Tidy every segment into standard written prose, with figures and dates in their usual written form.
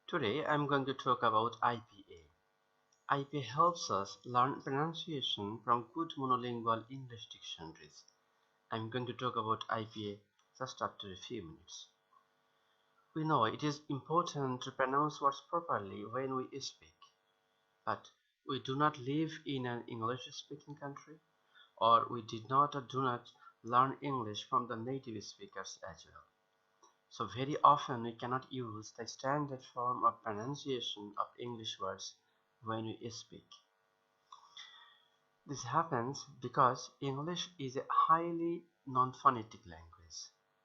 Today I'm going to talk about IPA. IPA helps us learn pronunciation from good monolingual English dictionaries. I'm going to talk about IPA just after a few minutes. We know it is important to pronounce words properly when we speak, but we do not live in an English-speaking country, or we did not or do not learn English from the native speakers as well. So very often we cannot use the standard form of pronunciation of English words when we speak. This happens because English is a highly non-phonetic language.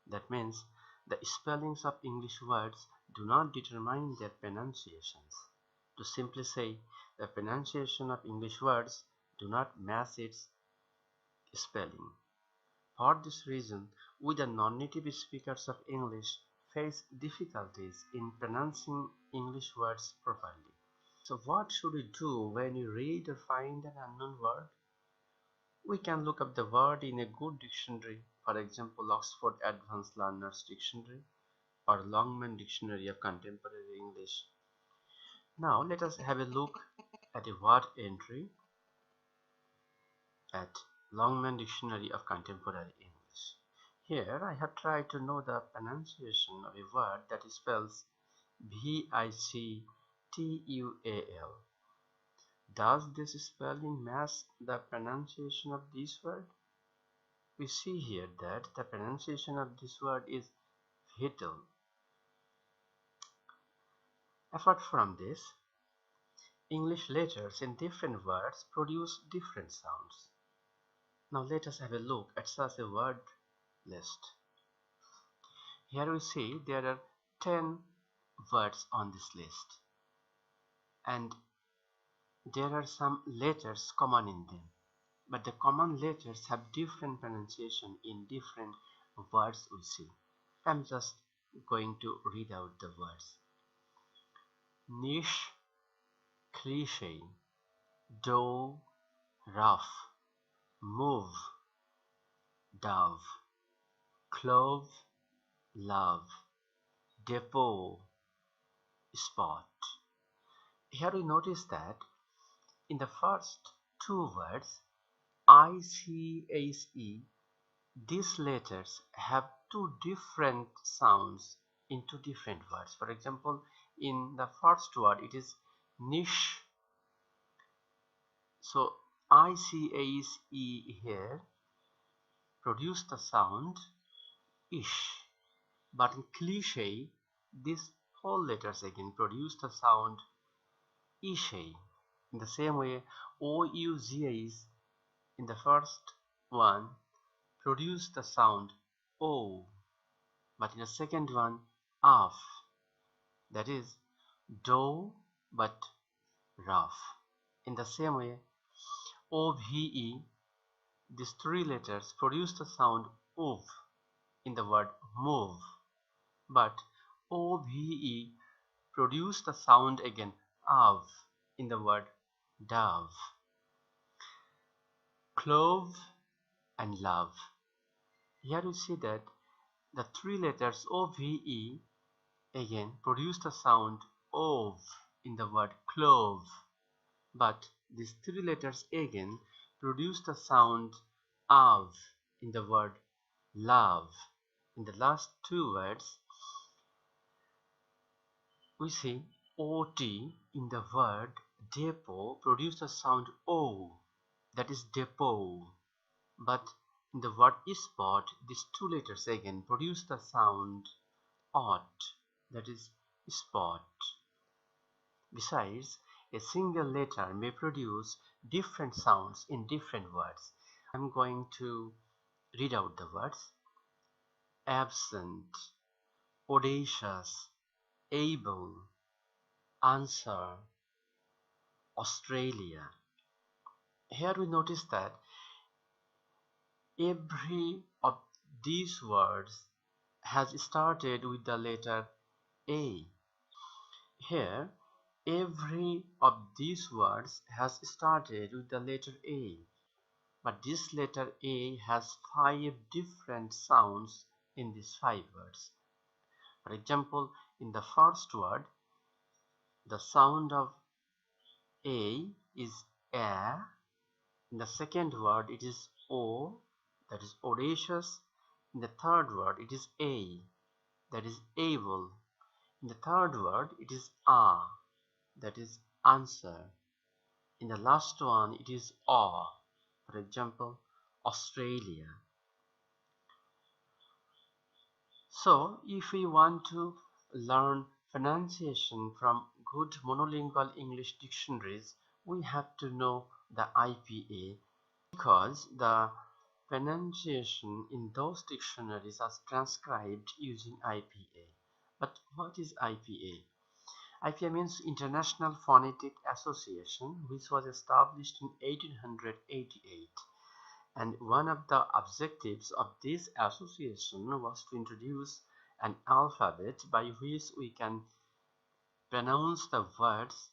That means the spellings of English words do not determine their pronunciations. To simply say, the pronunciation of English words do not match its spelling. For this reason, we the non-native speakers of English face difficulties in pronouncing English words properly. So what should we do when we read or find an unknown word? We can look up the word in a good dictionary, for example Oxford Advanced Learners Dictionary or Longman Dictionary of Contemporary English. Now let us have a look at a word entry at Longman Dictionary of Contemporary English. Here I have tried to know the pronunciation of a word that spells Victual. Does this spelling match the pronunciation of this word? We see here that the pronunciation of this word is vital. Apart from this, English letters in different words produce different sounds. Now let us have a look at such a word list. Here we see there are 10 words on this list, and there are some letters common in them, but the common letters have different pronunciation in different words we see. I'm just going to read out the words. Niche, cliche, dough, rough, move, dove, clove, love, depot, spot. Here we notice that in the first two words, ICHE, these letters have two different sounds in two different words. For example, in the first word it is niche. So ICHE here produce the sound ish, but in cliche these whole letters again produce the sound ishe. In the same way, OUGAs in the first one produce the sound O, but in the second one af, that is dough but rough. In the same way, OVE, these three letters produce the sound OV in the word move, but OVE produce the sound again av in the word dove. Clove and love. Here we see that the three letters OVE again produce the sound ov in the word clove, but these three letters again produce the sound av in the word love. In the last two words, we see OT in the word depot produce the sound O, that is depot, but in the word spot these two letters again produce the sound ot, that is spot. Besides, a single letter may produce different sounds in different words. I'm going to read out the words. Absent, audacious, able, answer, Australia. Here we notice that every of these words has started with the letter A. Here, every of these words has started with the letter A, but this letter A has 5 different sounds in these 5 words. For example, in the first word, the sound of A is A. In the second word it is O, that is audacious. In the third word it is A, that is able. In the third word it is A, that is answer. In the last one it is A, for example Australia. So if we want to learn pronunciation from good monolingual English dictionaries, we have to know the IPA, because the pronunciation in those dictionaries are transcribed using IPA. But what is IPA? IPA means International Phonetic Association, which was established in 1888. And one of the objectives of this association was to introduce an alphabet by which we can pronounce the words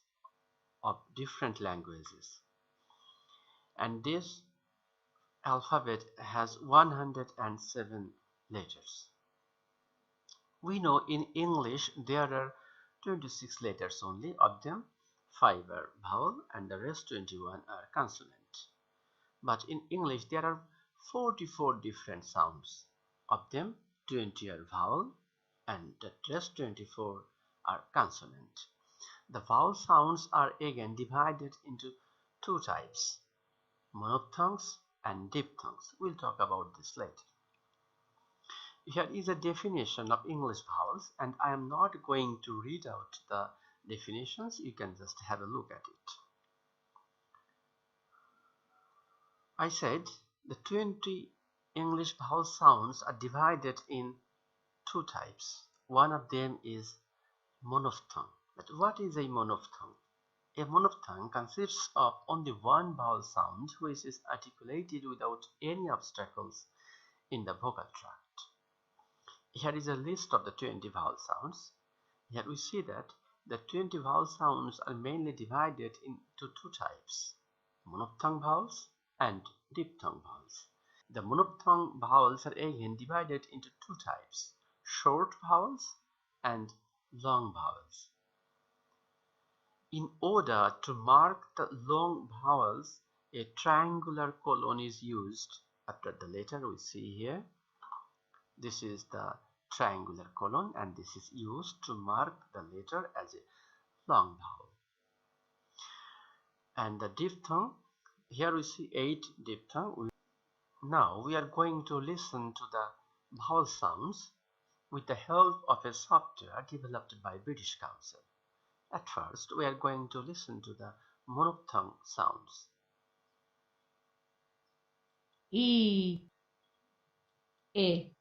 of different languages. And this alphabet has 107 letters. We know in English there are 26 letters only. Of them 5 are vowel and the rest 21 are consonant. But in English there are 44 different sounds. Of them 20 are vowel and the rest 24 are consonant. The vowel sounds are again divided into two types, monophthongs and diphthongs. We'll talk about this later. Here is a definition of English vowels, and I am not going to read out the definitions. You can just have a look at it. I said the 20 English vowel sounds are divided in two types. One of them is monophthong. But what is a monophthong? A monophthong consists of only one vowel sound which is articulated without any obstacles in the vocal tract. Here is a list of the 20 vowel sounds. Here we see that the 20 vowel sounds are mainly divided into two types, monophthong vowels and diphthong vowels. The monophthong vowels are again divided into two types, short vowels and long vowels. In order to mark the long vowels, a triangular colon is used after the letter we see here. This is the triangular colon and this is used to mark the letter as a long vowel. And the diphthong, here we see 8 diphthong. Now we are going to listen to the vowel sounds with the help of a software developed by British Council. At first we are going to listen to the monophthong sounds. E, I, E,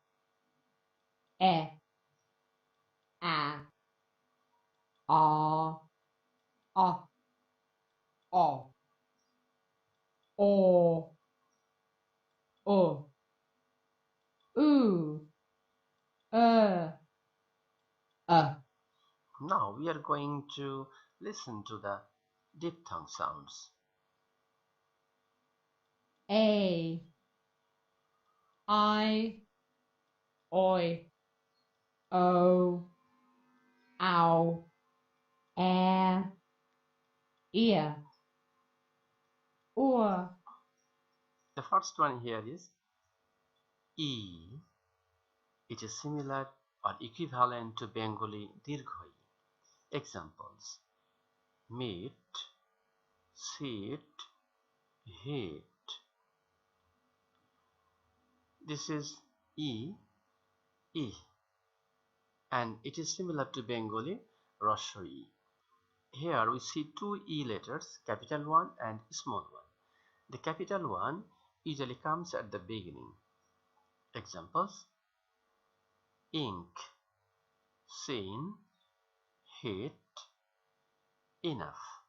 A, O, O, U, Now we are going to listen to the diphthong sounds. A, I, Oi, O, Ow, Ear, Or. The first one here is E. It is similar or equivalent to Bengali dirghoi. Examples: meet, sit, hit. This is E, E, and it is similar to Bengali Rashoi. Here we see two E letters, capital one and small one. The capital one usually comes at the beginning. Examples: ink, seen, hit, enough.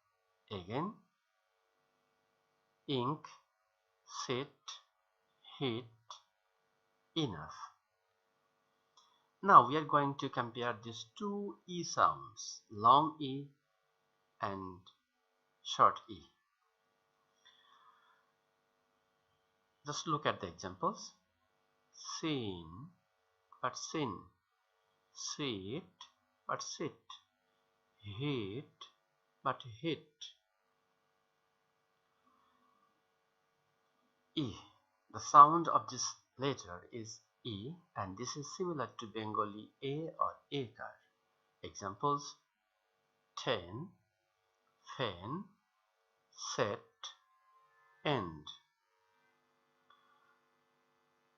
Again, ink, sit, hit, enough. Now we are going to compare these two E sounds, long E and short E. Just look at the examples. Seen but sin, sit but sit, hit but hit. E. The sound of this letter is E, and this is similar to Bengali A or Akar. Examples: ten, fen, set, end.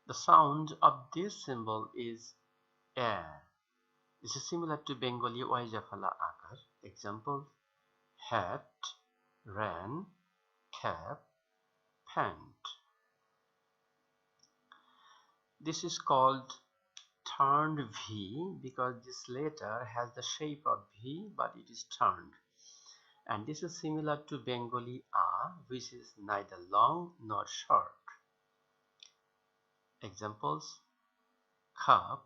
The sound of this symbol is A. This is similar to Bengali Waijafala Akar. Example: hat, ran, cap, pant. This is called turned V because this letter has the shape of V but it is turned. And this is similar to Bengali A, which is neither long nor short. Examples: cup,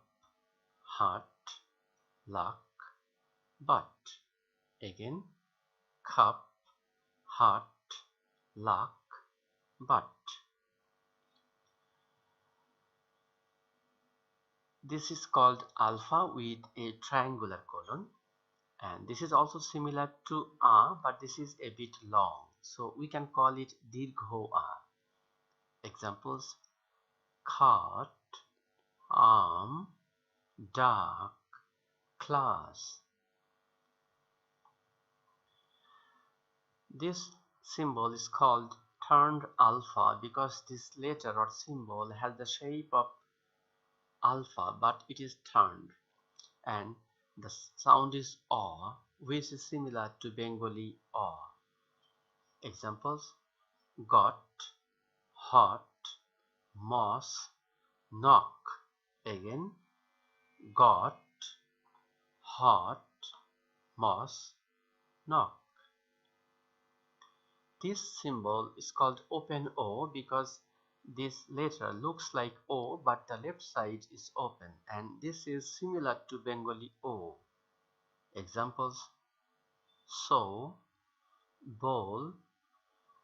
hut, luck, but. Again, cup, hut, luck, but. This is called alpha with a triangular colon, and this is also similar to A, but this is a bit long, so we can call it dirgho A. Examples: cart, arm, dark, class. This symbol is called turned alpha because this letter or symbol has the shape of alpha but it is turned, and the sound is A, which is similar to Bengali A. Examples: got, hot, moss, knock. Again, got, hot, moss, knock. This symbol is called open O because this letter looks like O but the left side is open, and this is similar to Bengali O. Examples: sow, bowl,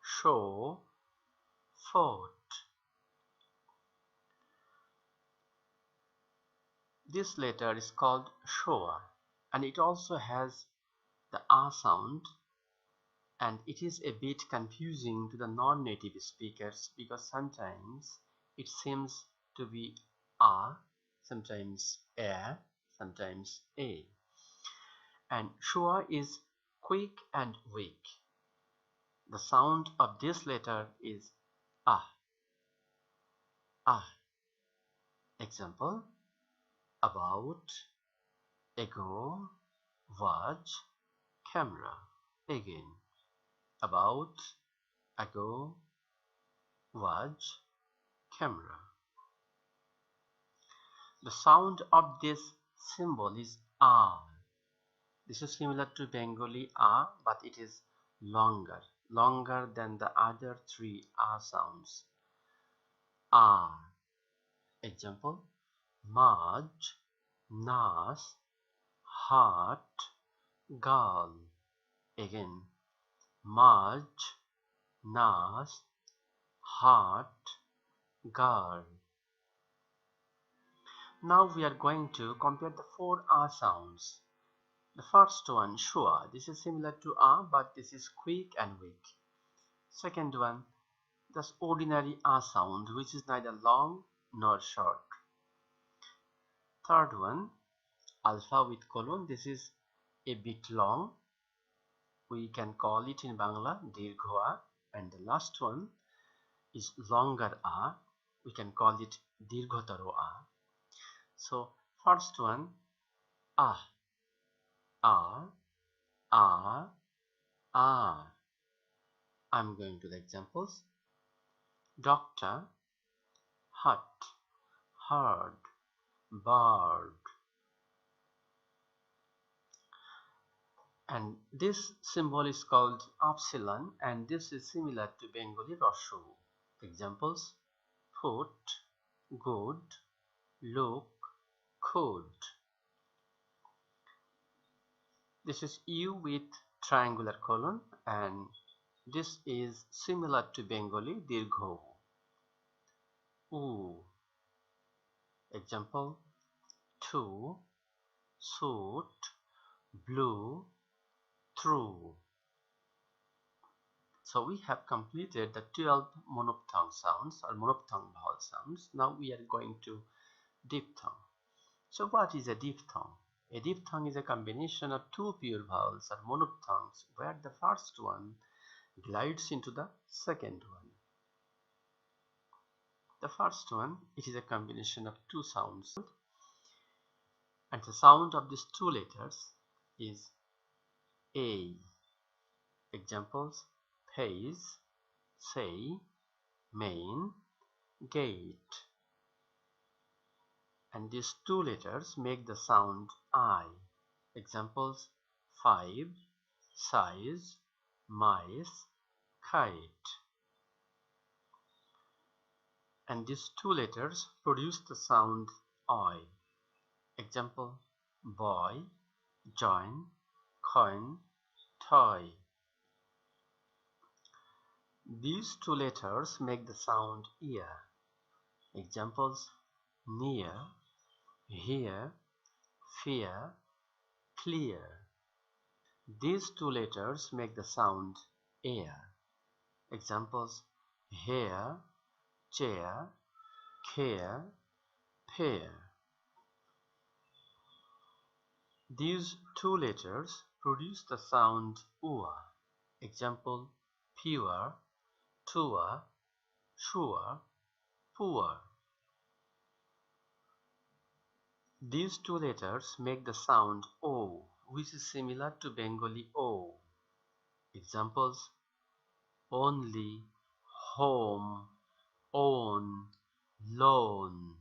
show, fort. This letter is called shoa, and it also has the A sound, and it is a bit confusing to the non-native speakers because sometimes it seems to be A, sometimes A, sometimes A. And shoa is quick and weak. The sound of this letter is Ah. Ah. Example: about, ago, watch, camera. Again, about, ago, watch, camera. The sound of this symbol is A. This is similar to Bengali A, but it is longer than the other three A sounds. A. Example: March, Nas, heart, girl. Again, March, Nas, heart, girl. Now we are going to compare the four A sounds. The first one, shua. This is similar to A, but this is quick and weak. Second one, the ordinary A sound, which is neither long nor short. Third one, alpha with colon. This is a bit long. We can call it in Bangla dirgho A. And the last one is longer A. We can call it dirghotaro A. So first one, A, A, A, A. I'm going to the examples. Doctor, hut, herd, bird. And this symbol is called upsilon, and this is similar to Bengali Rashu. Examples: foot, good, look, could. This is U with triangular colon, and this is similar to Bengali dirgho. U. Example: to, suit, blue, through. So we have completed the 12 monophthong sounds or monophthong vowel sounds. Now we are going to diphthong. So what is a diphthong? A diphthong is a combination of two pure vowels or monophthongs where the first one glides into the second one. The first one, it is a combination of two sounds, and the sound of these two letters is A. Examples: pays, say, main, gate. And these two letters make the sound I. Examples: 5, size, mice, kite. And these two letters produce the sound I. Example: boy, join, coin, toy. These two letters make the sound ear. Examples: near, here, fear, clear. These two letters make the sound air. Examples: hair, chair, care, pear. These two letters produce the sound ua. Example: pure, tour, sure, poor. These two letters make the sound O, which is similar to Bengali O. Examples: only, home, own, loan.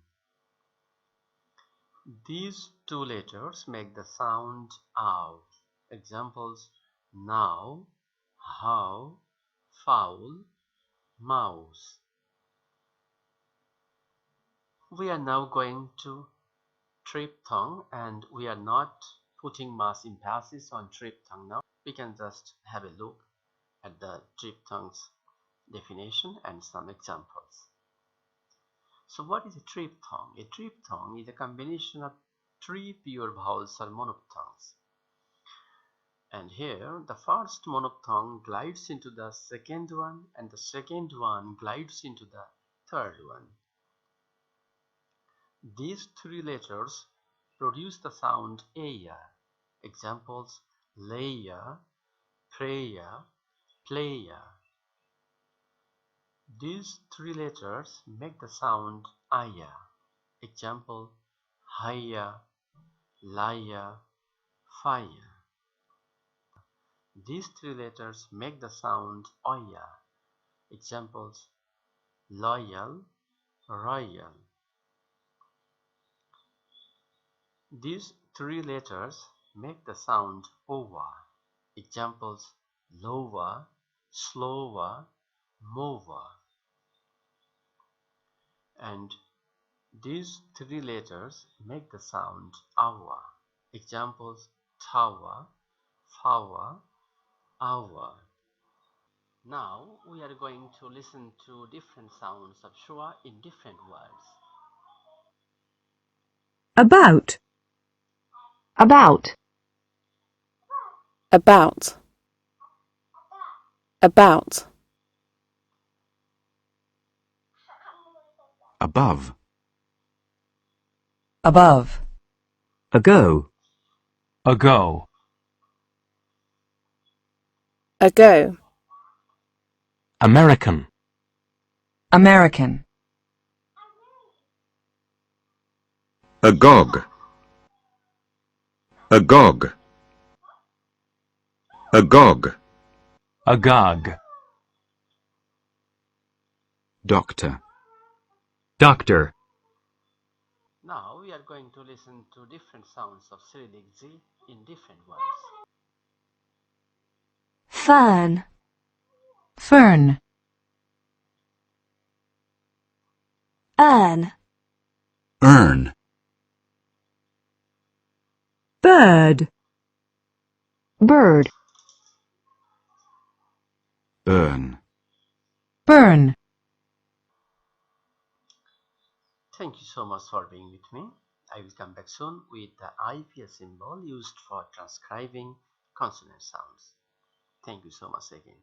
These two letters make the sound OW. Examples: now, how, foul, mouse. We are now going to triphthong, and we are not putting much emphasis on triphthong now. We can just have a look at the triphthong's definition and some examples. So what is a triphthong? A triphthong is a combination of three pure vowels or monophthongs. And here the first monophthong glides into the second one, and the second one glides into the third one. These three letters produce the sound aya. Examples: layer, prayer, player. These three letters make the sound aya. Example: higher, liar, fire. These three letters make the sound oya. Examples: loyal, royal. These three letters make the sound owa. Examples: lower, slower, mover. And these three letters make the sound awa. Examples: tower, flower, hour. Now we are going to listen to different sounds of shua in different words. About. About. About. About. Above. Above. Ago. Ago. Ago. American. American. Agog. Agog. Agog. Agog. Doctor. Doctor. Now we are going to listen to different sounds of Cyrillic Z in different words. Fern. Fern. Earn. Earn. Bird. Bird. Burn. Burn. Thank you so much for being with me. I will come back soon with the IPA symbol used for transcribing consonant sounds. Thank you so much again.